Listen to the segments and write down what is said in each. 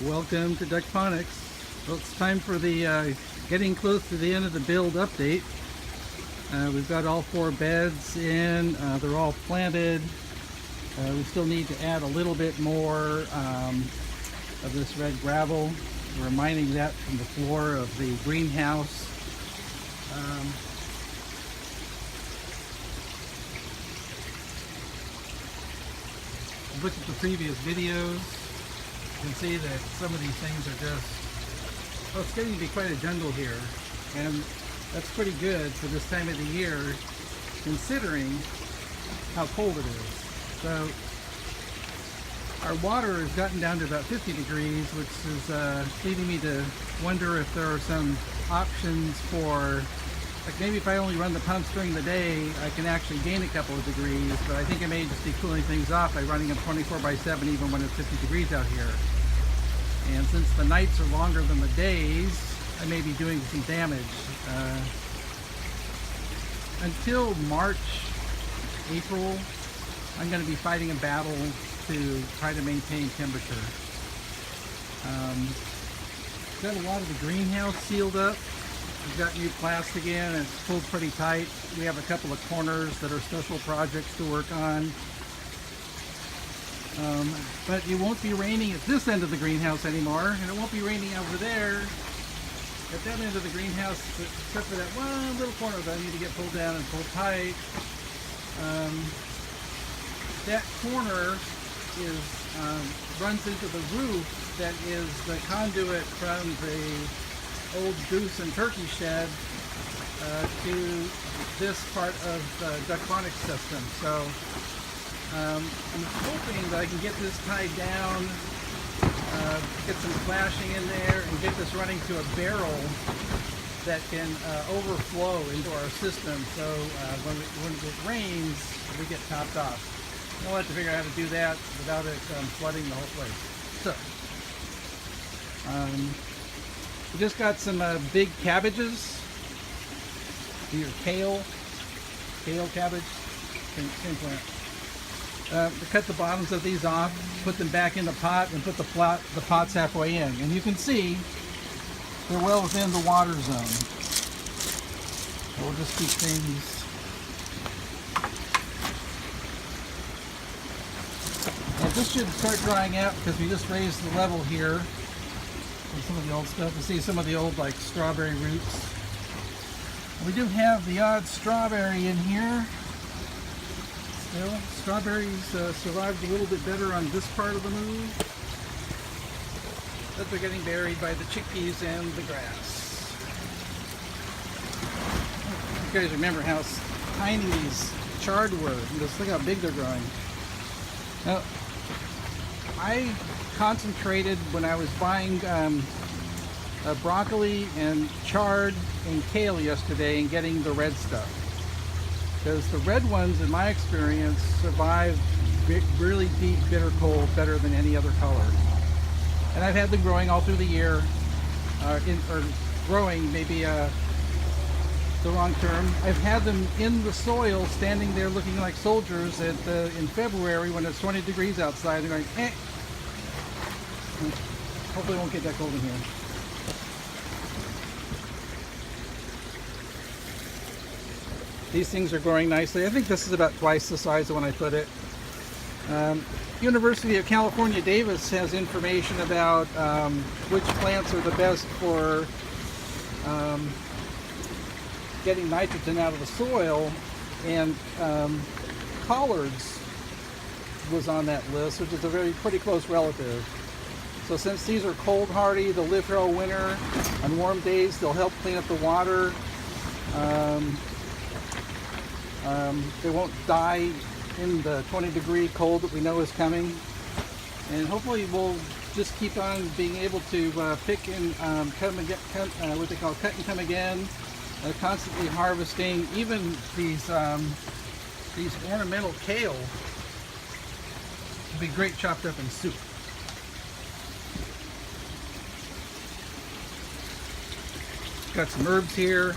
Welcome to Duckponics. Well, it's time for the getting close to the end of the build update. We've got all 4 beds in. They're all planted. We still need to add a little bit more of this red gravel. We're mining that from the floor of the greenhouse. Look at the previous videos. You can see that some of these things are just, well, it's getting to be quite a jungle here, and that's pretty good for this time of the year considering how cold it is. So our water has gotten down to about 50 degrees, which is leading me to wonder if there are some options for, like, maybe if I only run the pumps during the day, I can actually gain a couple of degrees, but I think I may just be cooling things off by running them 24/7 even when it's 50 degrees out here. And since the nights are longer than the days, I may be doing some damage. Until March, April, I'm going to be fighting a battle to try to maintain temperature. Got a lot of the greenhouse sealed up. We've got new plastic in and it's pulled pretty tight. We have a couple of corners that are special projects to work on. But it won't be raining at this end of the greenhouse anymore, and it won't be raining over there at that end of the greenhouse, except for that one little corner that I need to get pulled down and pulled tight. That corner is runs into the roof that is the conduit from the old goose and turkey shed to this part of the duckponics system. So I'm hoping that I can get this tied down, get some flashing in there, and get this running to a barrel that can overflow into our system. So when it rains, we get topped off. We'll have to figure out how to do that without it flooding the whole place. So we just got some big cabbages. These are kale cabbage, same plant. To cut the bottoms of these off, put them back in the pot, and put the pots halfway in. And you can see they're well within the water zone. So we'll just keep things. And this should start drying out because we just raised the level here. Some of the old stuff. You see some of the old, like, strawberry roots. We do have the odd strawberry in here. Still, strawberries survived a little bit better on this part of the move, but they're getting buried by the chickpeas and the grass. You guys remember how tiny these chard were? Just look how big they're growing. Now, I concentrated when I was buying broccoli and chard and kale yesterday and getting the red stuff, because the red ones, in my experience, survive really deep bitter cold better than any other color. And I've had them growing all through the year, or growing maybe the wrong term. I've had them in the soil standing there looking like soldiers in February when it's 20 degrees outside and going, eh. Hopefully it won't get that cold in here. These things are growing nicely. I think this is about twice the size of when I put it. University of California, Davis has information about which plants are the best for getting nitrogen out of the soil, and collards was on that list, which is a pretty close relative. So since these are cold hardy, they'll live here all winter. On warm days, they'll help clean up the water. They won't die in the 20-degree cold that we know is coming. And hopefully we'll just keep on being able to pick and cut what they call cut and come again, constantly harvesting. Even these ornamental kale would be great chopped up in soup. Got some herbs here.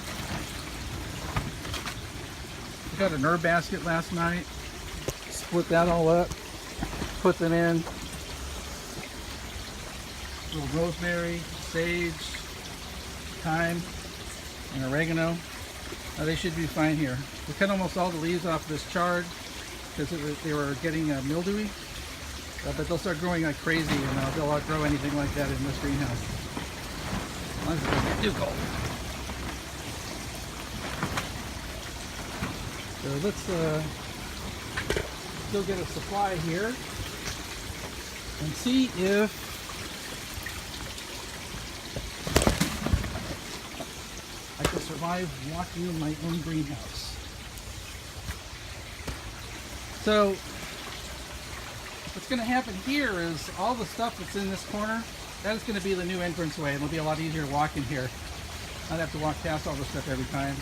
Got an herb basket last night. Split that all up, put them in. A little rosemary, sage, thyme, and oregano. They should be fine here. We cut almost all the leaves off this chard because they were getting mildewy. But they'll start growing like crazy, and they'll outgrow anything like that in this greenhouse. As long as it doesn't get too cold. So let's still get a supply here and see if I can survive walking in my own greenhouse. So what's going to happen here is all the stuff that's in this corner, that is going to be the new entranceway. It'll be a lot easier to walk in here. I'd have to walk past all this stuff every time.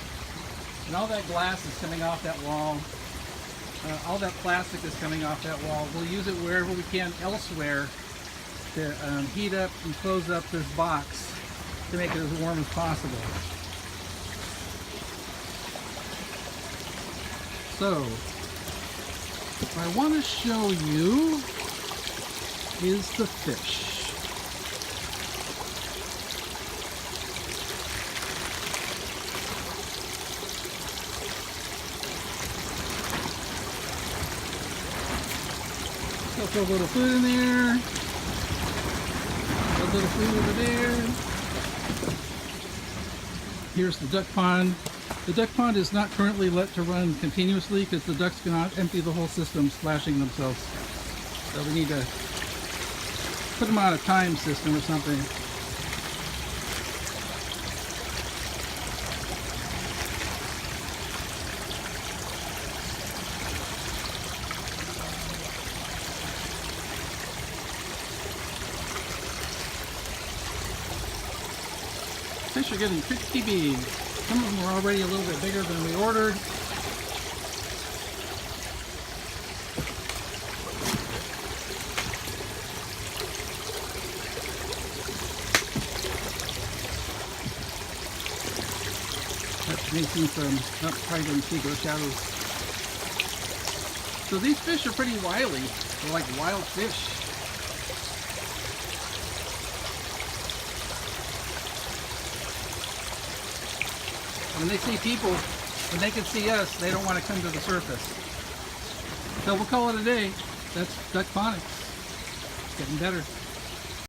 And all that glass is coming off that wall. All that plastic is coming off that wall. We'll use it wherever we can elsewhere to heat up and close up this box to make it as warm as possible. So, what I want to show you is the fish. So throw a little food in there, a little food over there. Here's the duck pond. The duck pond is not currently let to run continuously because the ducks cannot empty the whole system, splashing themselves. So we need to put them on a time system or something. Fish are getting pretty big. Some of them are already a little bit bigger than we ordered. That's making some, probably didn't see those shadows. So these fish are pretty wily. They're like wild fish. When they see people, when they can see us, they don't want to come to the surface. So we'll call it a day. That's duckponics. It's getting better.